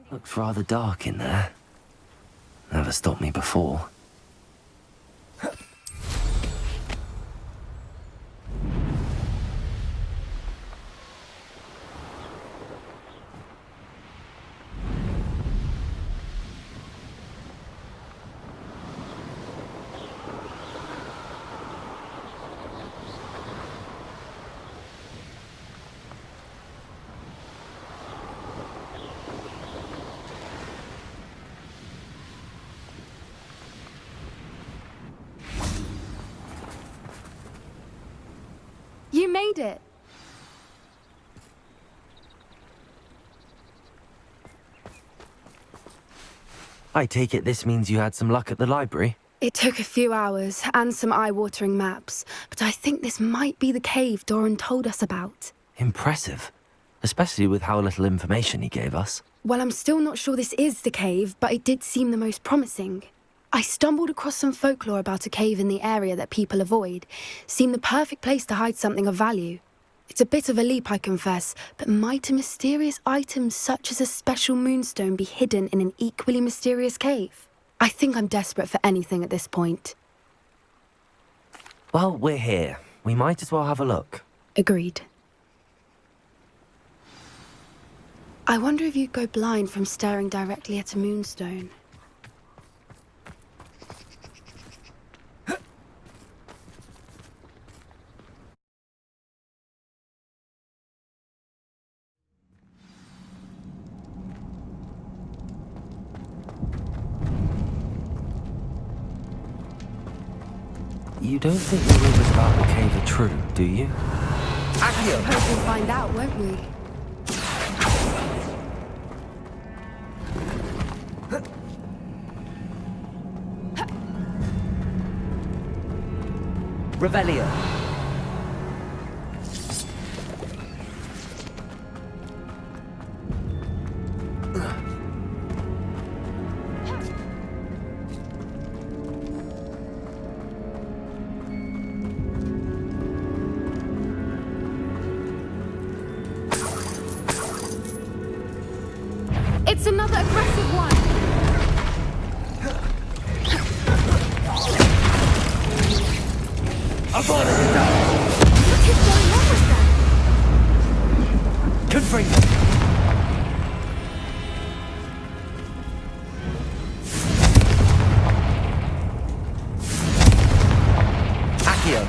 Looks rather dark in there. Never stopped me before. You made it! I take it this means you had some luck at the library? It took a few hours and some eye-watering maps, but I think this might be the cave Doran told us about. Impressive. Especially with how little information he gave us. Well, I'm still not sure this is the cave, but it did seem the most promising. I stumbled across some folklore about a cave in the area that people avoid. Seemed the perfect place to hide something of value. It's a bit of a leap, I confess, but might a mysterious item such as a special moonstone be hidden in an equally mysterious cave? I think I'm desperate for anything at this point. Well, we're here. We might as well have a look. Agreed. I wonder if you'd go blind from staring directly at a moonstone. You don't think the rumors about the cave are true, do you? I suppose we'll find out, won't we? Revelio. It's another aggressive one! Abort it down! What is going on with them? Confront them! Accio!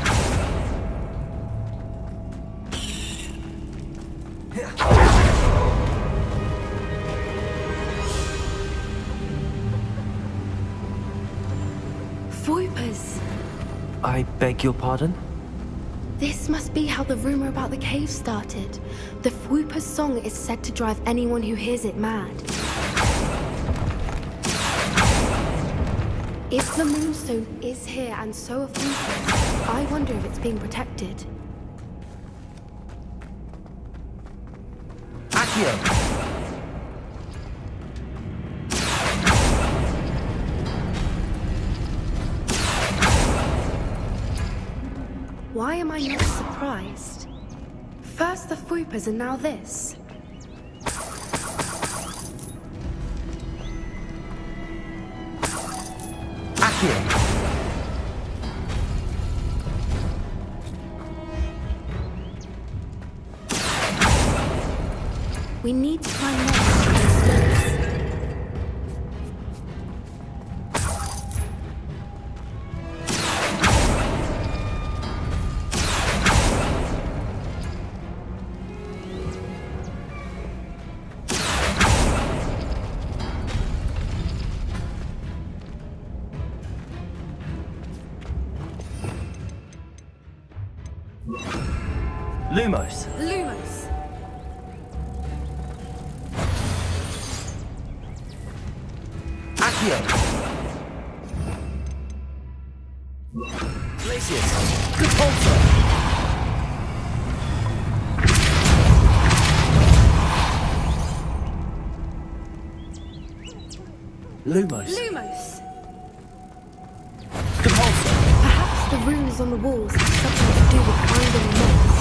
Voipers! I beg your pardon? This must be how the rumor about the cave started. The Fwooper's song is said to drive anyone who hears it mad. If the moonstone is here and so are Fwoopers, I wonder if it's being protected. Accio! Why am I not surprised? First the Fwoopers and now this. Accio! We need to find more. Lumos! Lumos! Accio! Glacius! Repulsor! Lumos! Lumos! Repulsor! Perhaps the runes on the walls have something to do with finding moths.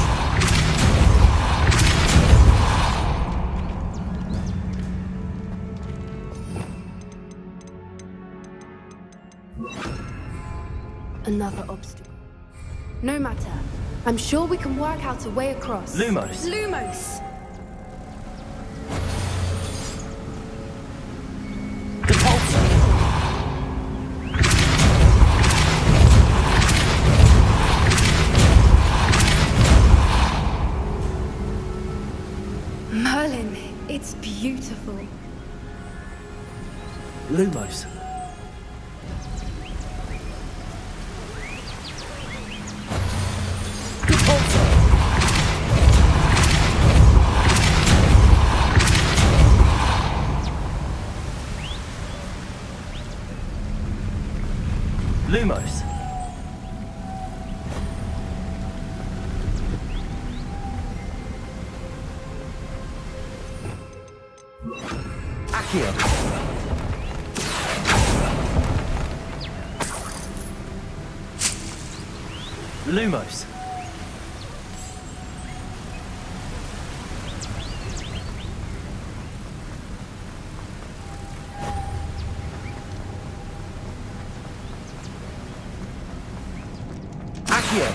Another obstacle. No matter. I'm sure we can work out a way across. Lumos! Lumos! The pulsar! Merlin, it's beautiful. Lumos. The pulsar! Lumos. Accio. Lumos. Accio.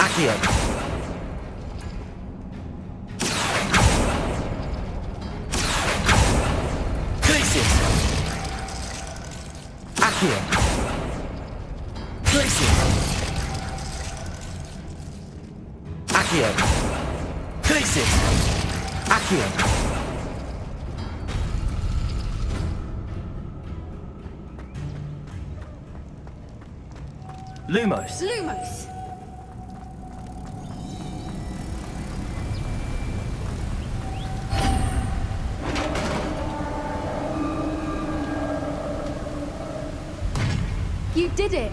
Accio. Glacius. Accio. Glacius. Accio. Glacius. Accio. Lumos. Lumos! You did it!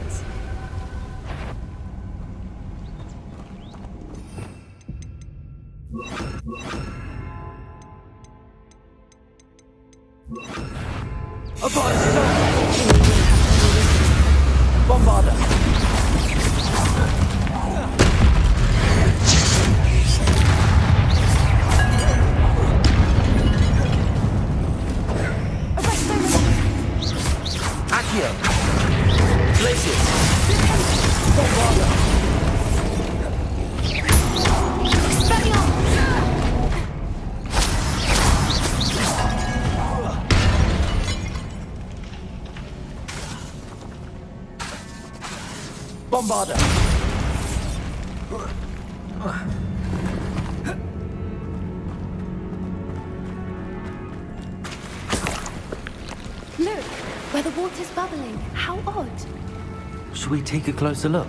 Bombarda. Accio. Glacius. Bombarda. Bombarda. Look, where the water's bubbling. How odd. Should we take a closer look?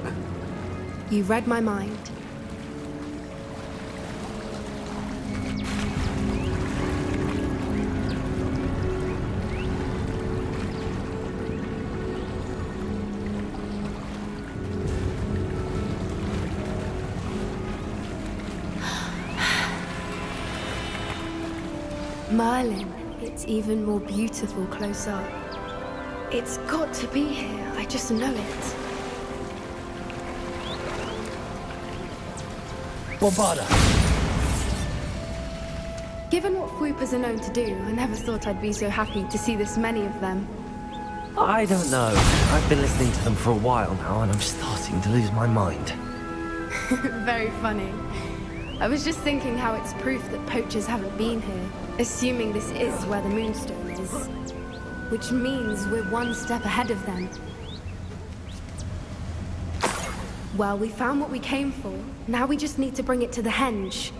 You read my mind. Merlin, it's even more beautiful close up. It's got to be here, I just know it. Bombarda. Given what Fwoopers are known to do, I never thought I'd be so happy to see this many of them. I don't know. I've been listening to them for a while now, and I'm starting to lose my mind. Very funny. I was just thinking how it's proof that poachers haven't been here, assuming this is where the Moonstone is. Which means we're one step ahead of them. Well, we found what we came for. Now we just need to bring it to the henge.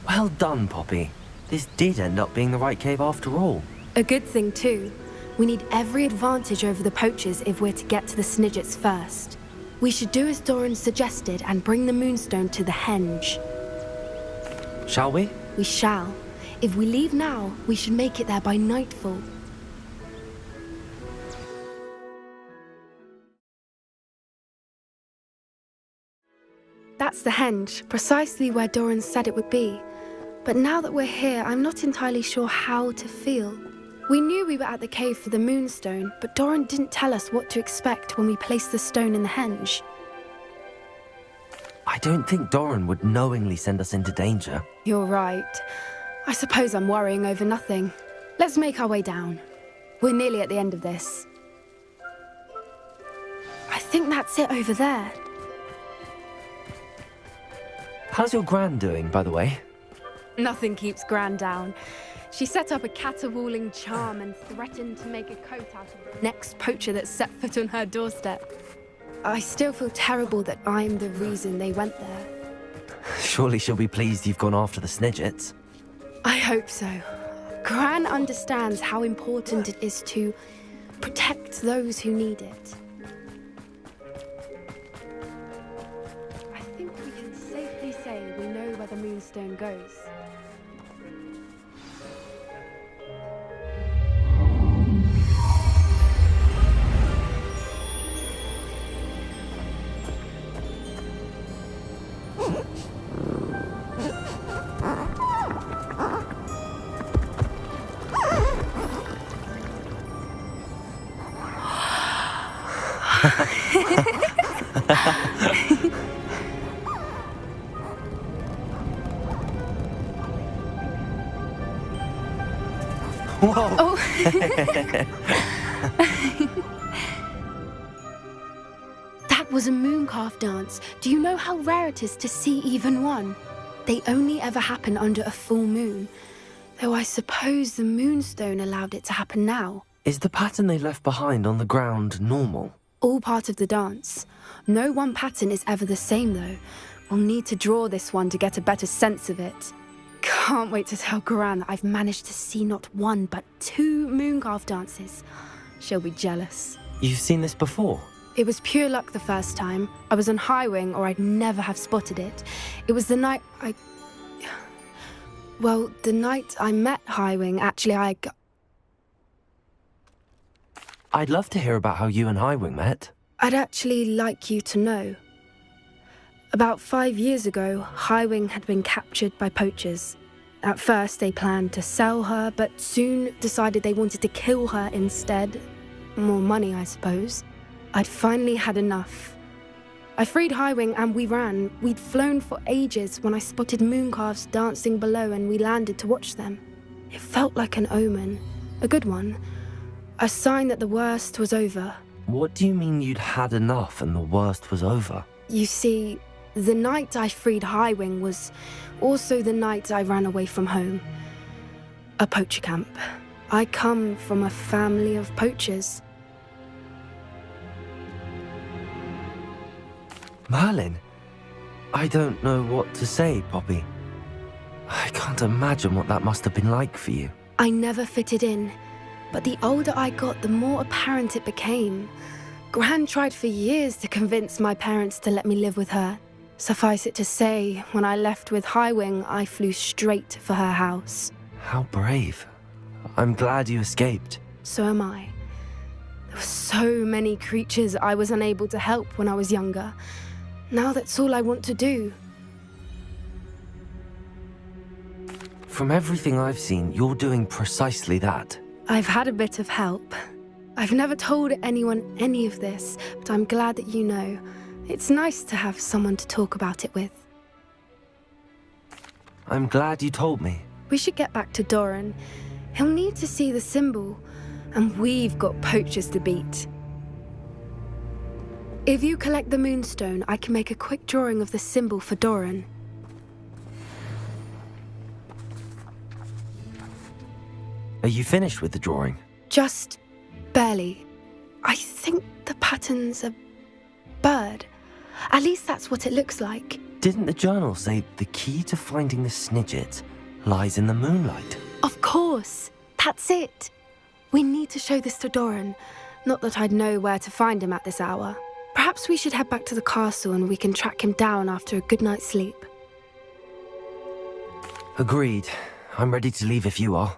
Well done, Poppy. This did end up being the right cave after all. A good thing, too. We need every advantage over the poachers if we're to get to the Snidgets first. We should do as Doran suggested and bring the Moonstone to the henge. Shall we? We shall. If we leave now, we should make it there by nightfall. That's the henge, precisely where Doran said it would be. But now that we're here, I'm not entirely sure how to feel. We knew we were at the cave for the moonstone, but Doran didn't tell us what to expect when we placed the stone in the henge. I don't think Doran would knowingly send us into danger. You're right. I suppose I'm worrying over nothing. Let's make our way down. We're nearly at the end of this. I think that's it over there. How's your gran doing, by the way? Nothing keeps Gran down. She set up a caterwauling charm and threatened to make a coat out of the next poacher that set foot on her doorstep. I still feel terrible that I'm the reason they went there. Surely she'll be pleased you've gone after the Snidgets. I hope so. Gran understands how important it is to protect those who need it. I think we can safely say we know where the moonstone goes. Whoa! Oh. That was a mooncalf dance. Do you know how rare it is to see even one? They only ever happen under a full moon. Though I suppose the moonstone allowed it to happen now. Is the pattern they left behind on the ground normal? All part of the dance. No one pattern is ever the same, though. We'll need to draw this one to get a better sense of it. Can't wait to tell Gran that I've managed to see not one, but 2 mooncalf dances. She'll be jealous. You've seen this before? It was pure luck the first time. I was on Highwing, or I'd never have spotted it. It was the night the night I met Highwing, actually, I'd love to hear about how you and Highwing met. I'd actually like you to know. About 5 years ago, Highwing had been captured by poachers. At first, they planned to sell her, but soon decided they wanted to kill her instead. More money, I suppose. I'd finally had enough. I freed Highwing and we ran. We'd flown for ages when I spotted mooncalves dancing below and we landed to watch them. It felt like an omen. A good one. A sign that the worst was over. What do you mean you'd had enough and the worst was over? You see, the night I freed Highwing was also the night I ran away from home. A poacher camp. I come from a family of poachers. Merlin? I don't know what to say, Poppy. I can't imagine what that must have been like for you. I never fitted in, but the older I got, the more apparent it became. Gran tried for years to convince my parents to let me live with her. Suffice it to say, when I left with Highwing, I flew straight for her house. How brave. I'm glad you escaped. So am I. There were so many creatures I was unable to help when I was younger. Now that's all I want to do. From everything I've seen, you're doing precisely that. I've had a bit of help. I've never told anyone any of this, but I'm glad that you know. It's nice to have someone to talk about it with. I'm glad you told me. We should get back to Doran. He'll need to see the symbol, and we've got poachers to beat. If you collect the moonstone, I can make a quick drawing of the symbol for Doran. Are you finished with the drawing? Just barely. I think the pattern's a bird. At least that's what it looks like. Didn't the journal say the key to finding the Snidget lies in the moonlight? Of course. That's it. We need to show this to Doran. Not that I'd know where to find him at this hour. Perhaps we should head back to the castle and we can track him down after a good night's sleep. Agreed. I'm ready to leave if you are.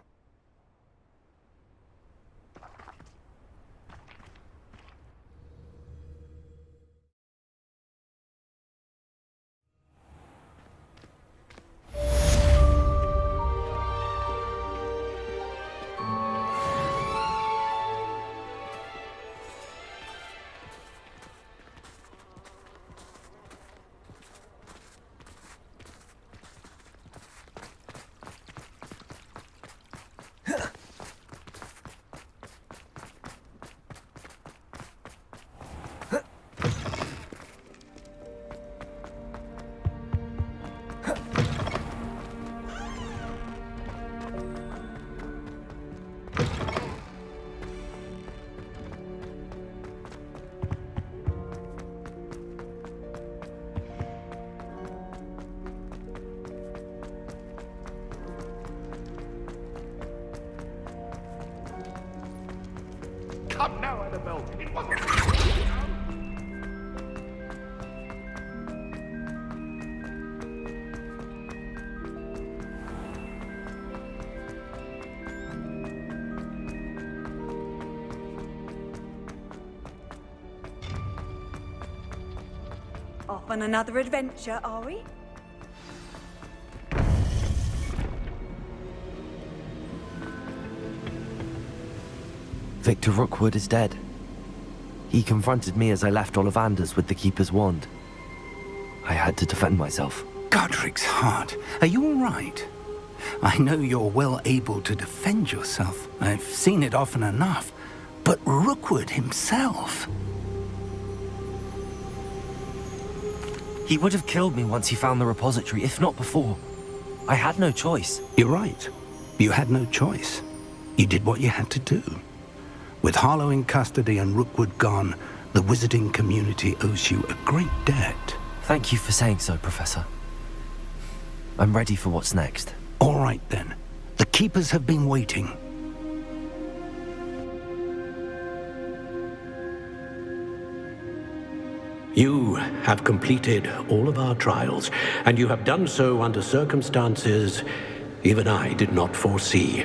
Come now, Annabelle. It wasn't... Off on another adventure, are we? Victor Rookwood is dead. He confronted me as I left Ollivander's with the Keeper's wand. I had to defend myself. Godric's heart, are you all right? I know you're well able to defend yourself. I've seen it often enough. But Rookwood himself... He would have killed me once he found the repository, if not before. I had no choice. You're right. You had no choice. You did what you had to do. With Harlow in custody and Rookwood gone, the wizarding community owes you a great debt. Thank you for saying so, Professor. I'm ready for what's next. All right, then. The Keepers have been waiting. You have completed all of our trials, and you have done so under circumstances even I did not foresee.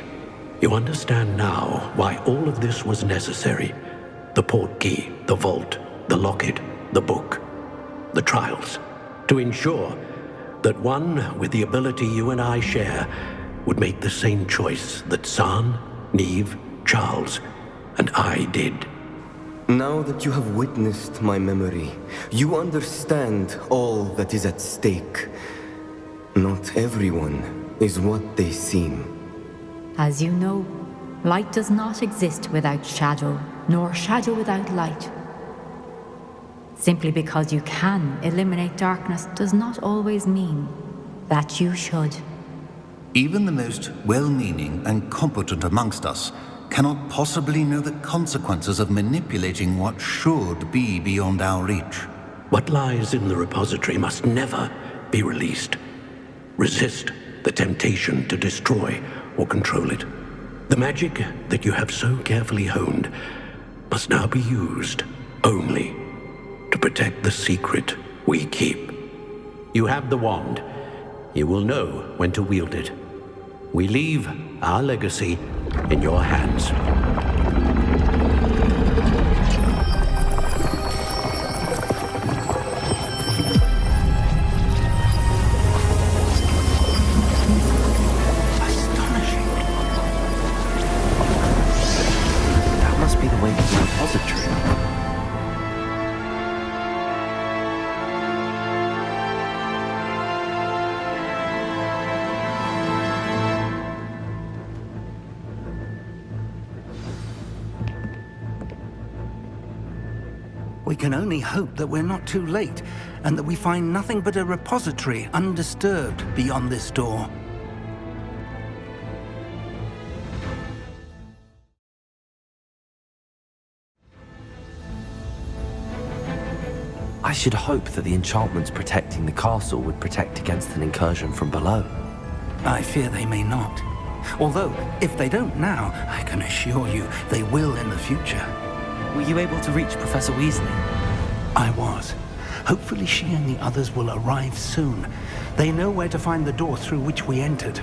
You understand now why all of this was necessary. The portkey, the vault, the locket, the book, the trials. To ensure that one with the ability you and I share would make the same choice that San, Neve, Charles, and I did. Now that you have witnessed my memory, you understand all that is at stake. Not everyone is what they seem. As you know, light does not exist without shadow, nor shadow without light. Simply because you can eliminate darkness does not always mean that you should. Even the most well-meaning and competent amongst us cannot possibly know the consequences of manipulating what should be beyond our reach. What lies in the repository must never be released. Resist the temptation to destroy or control it. The magic that you have so carefully honed must now be used only to protect the secret we keep. You have the wand. You will know when to wield it. We leave our legacy in your hands. Astonishing. That must be the way to the repository. We can only hope that we're not too late, and that we find nothing but a repository undisturbed beyond this door. I should hope that the enchantments protecting the castle would protect against an incursion from below. I fear they may not. Although, if they don't now, I can assure you they will in the future. Were you able to reach Professor Weasley? I was. Hopefully she and the others will arrive soon. They know where to find the door through which we entered.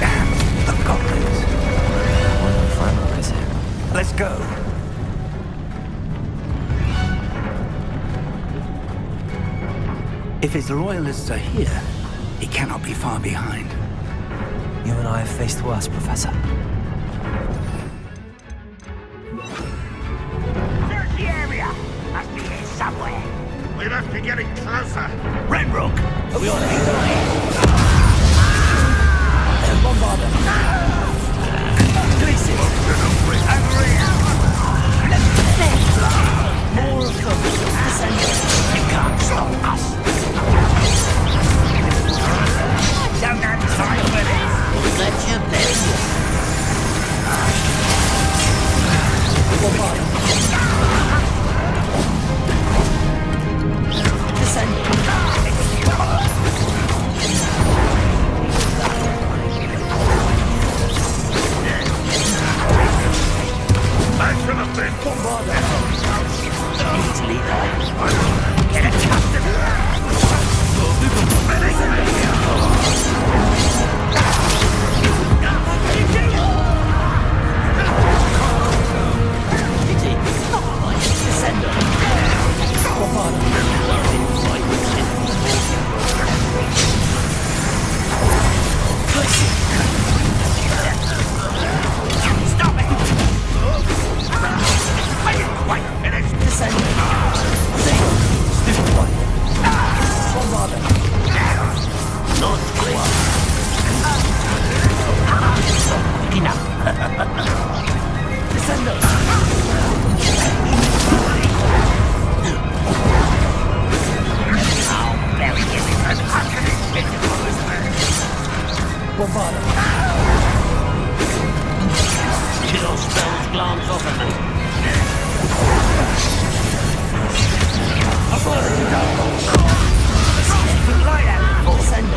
And the goblins. One of Frank is here. Let's go. If his loyalists are here, he cannot be far behind. You and I have faced worse, Professor. Search the area! Must be here somewhere. We must be getting closer. Renrook! We ought to be dying. Bombard them! Places! More of them. You can't stop us. Don't have time for this. Such a mess. Descend. Bombard them. Chill spells glance off at me. I've got it down. Light out, full send.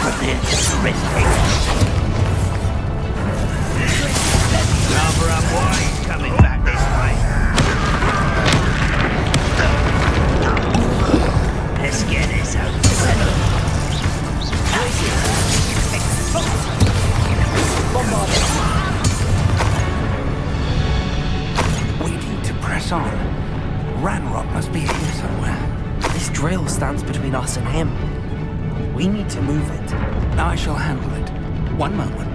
Prepare to surrender. Cover up why he's coming back this way. Let's get this out. Waiting to press on. Ranrock must be here somewhere. This drill stands between us and him. We need to move it. I shall handle it. One moment.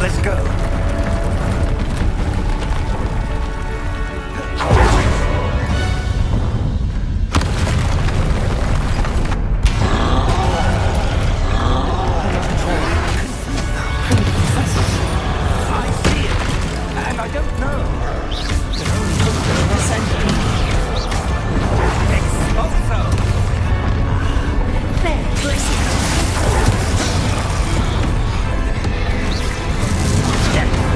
Let's go. Yeah.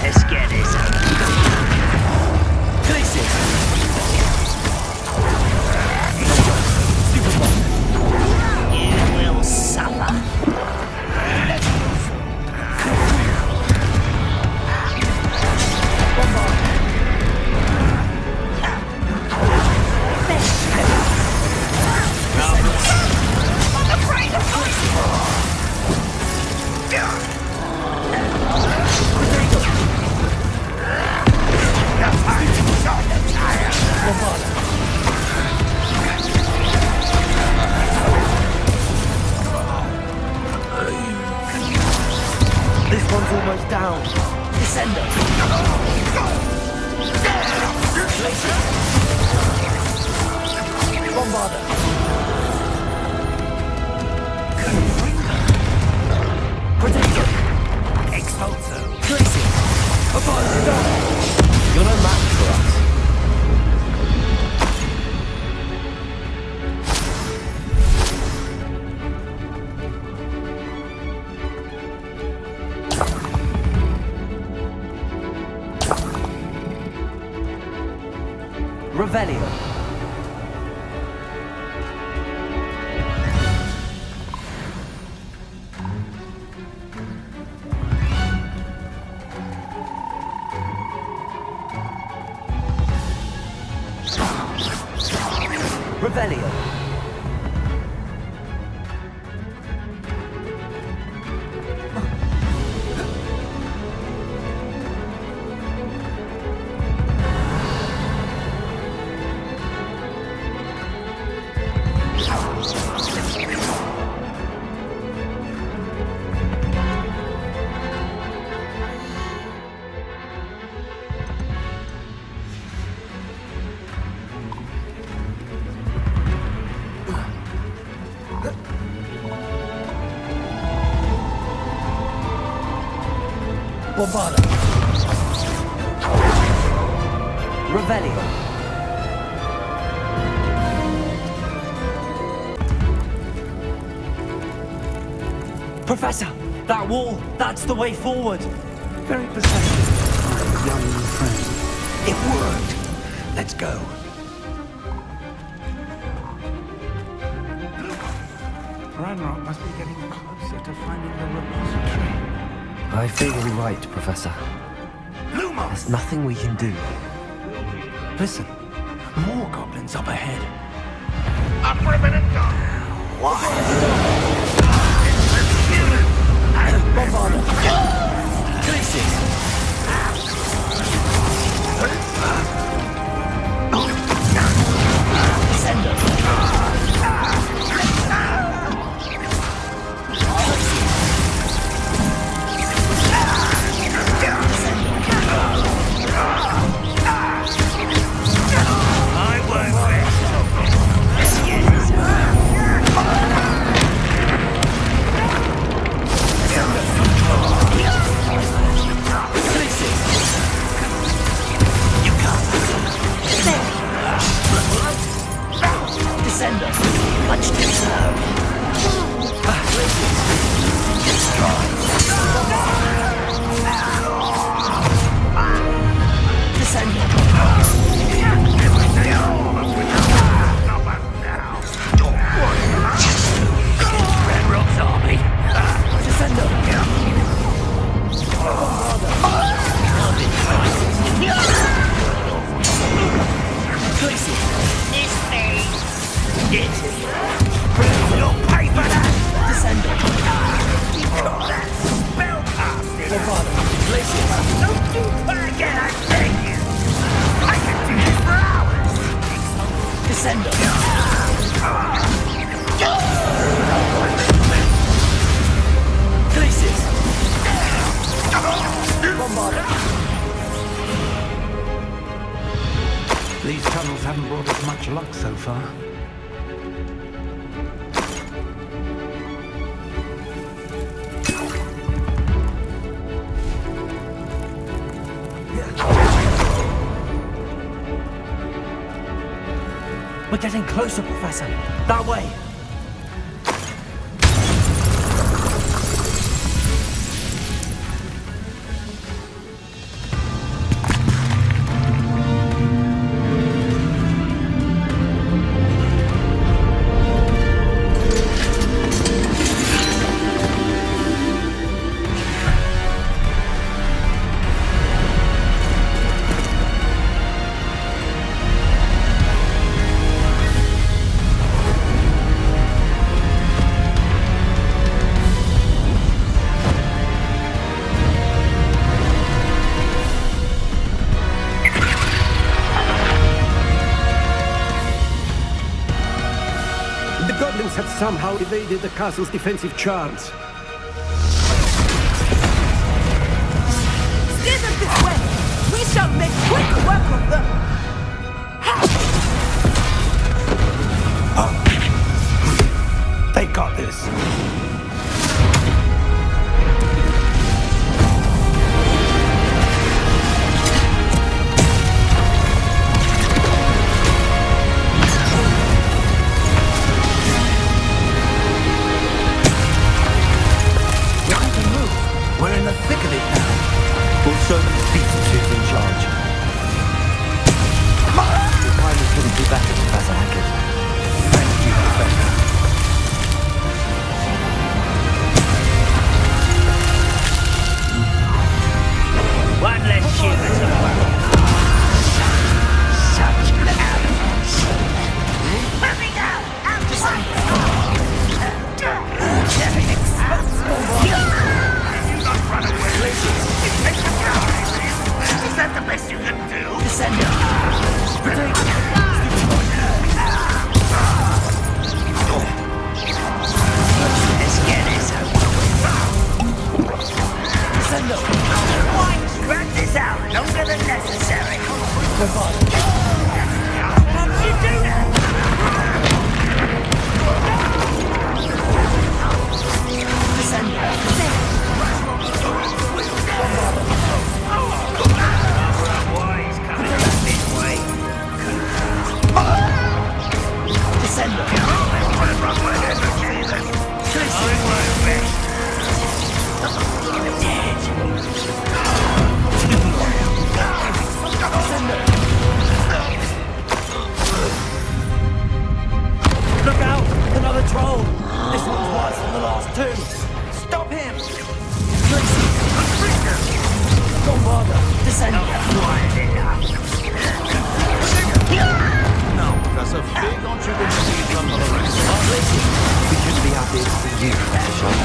Let's get this. You will suffer. This one's almost down. Descender. Bombarder. Protector. Expulsor. Tracing. You're no match for us. Revelio. Revelio. Bombarder. Revelio. Professor, that wall, that's the way forward. Very perceptive, my young friend. It worked. Let's go. Ranrock must be getting closer to finding the repository. I fear you're right, Professor. There's nothing we can do. Listen, more goblins up ahead. Up for a minute, Doc. Why? Bombarder. haven't brought us much luck so far. We're getting closer, Professor. That way. Have somehow evaded the castle's defensive charms. Steer them this way! We shall make quick work of them! They got this. We're in the thick of it now. We'll show them beasts who's in charge. Your timing couldn't be better, Professor Hackett. Thank you, Professor. One less shiver to worry. Such arrogance. Let me go! Out to sight! Run away! Is that the best you can do? Descend it! Let's get this over with. Descend it! Why drag this out longer than necessary? How did you do that? Descend it! Wise coming up this way. Descend it! Look out! Another troll! This one's worse than the last two! Stop him! Don't bother! Descend! Now, Professor, big on you to see some of the rest. We shouldn't be happy for you, Professor Sharp.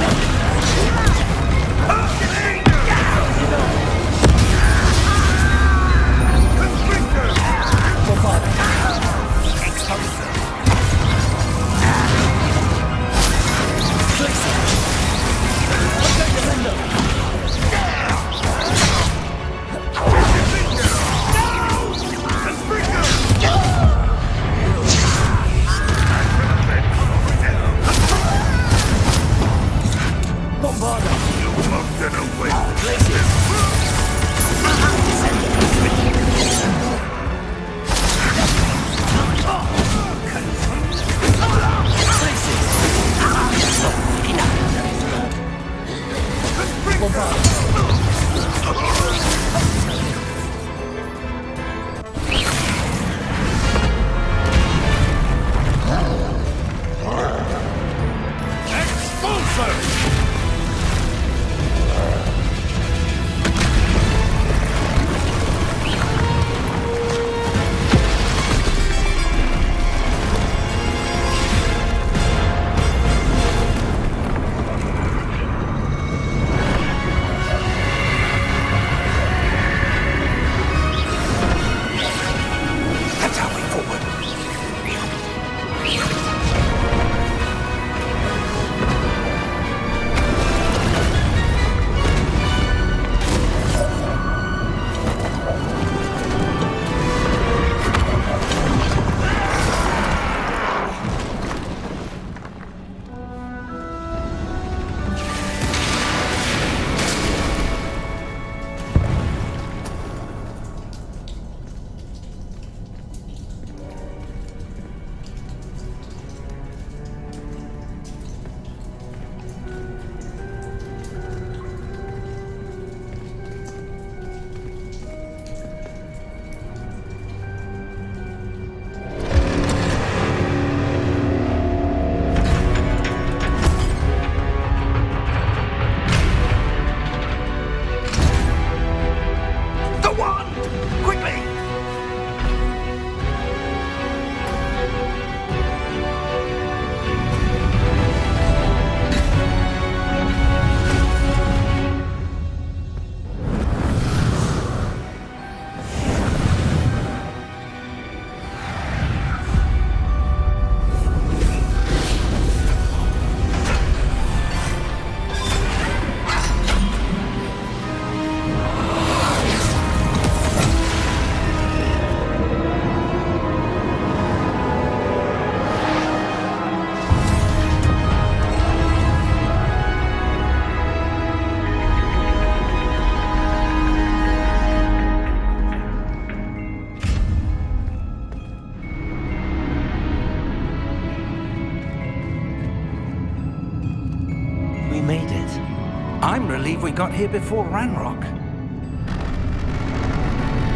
I'm relieved we got here before Ranrock.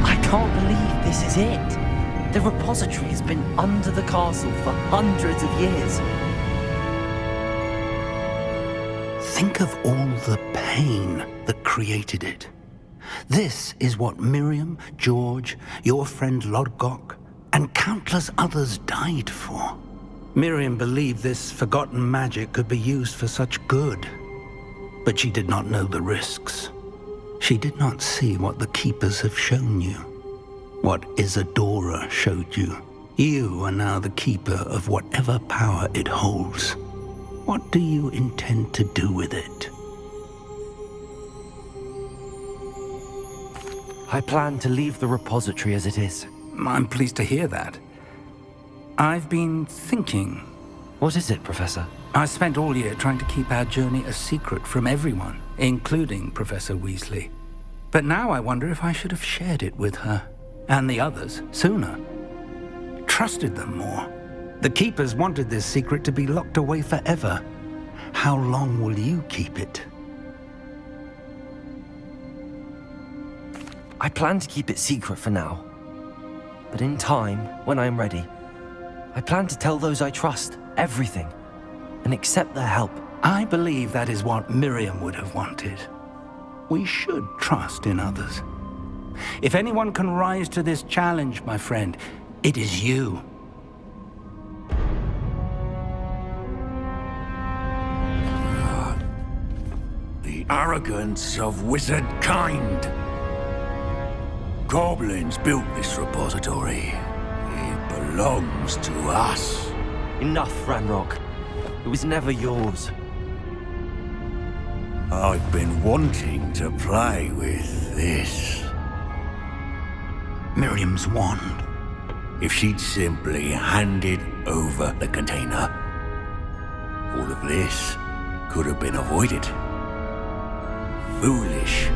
I can't believe this is it. The repository has been under the castle for hundreds of years. Think of all the pain that created it. This is what Miriam, George, your friend Lodgok, and countless others died for. Miriam believed this forgotten magic could be used for such good, but she did not know the risks. She did not see what the Keepers have shown you, what Isadora showed you. You are now the Keeper of whatever power it holds. What do you intend to do with it? I plan to leave the repository as it is. I'm pleased to hear that. I've been thinking. What is it, Professor? I spent all year trying to keep our journey a secret from everyone, including Professor Weasley. But now I wonder if I should have shared it with her, and the others, sooner. Trusted them more. The Keepers wanted this secret to be locked away forever. How long will you keep it? I plan to keep it secret for now. But in time, when I'm ready, I plan to tell those I trust everything and accept their help. I believe that is what Miriam would have wanted. We should trust in others. If anyone can rise to this challenge, my friend, it is you. The arrogance of wizard kind. Goblins built this repository. It belongs to us. Enough, Ranrock. It was never yours. I've been wanting to play with this. Miriam's wand. If she'd simply handed over the container, all of this could have been avoided. Foolish,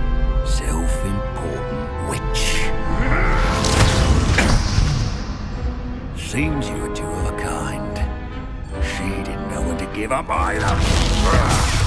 self-important witch. Seems you're two of a kind. She didn't know when to give up either.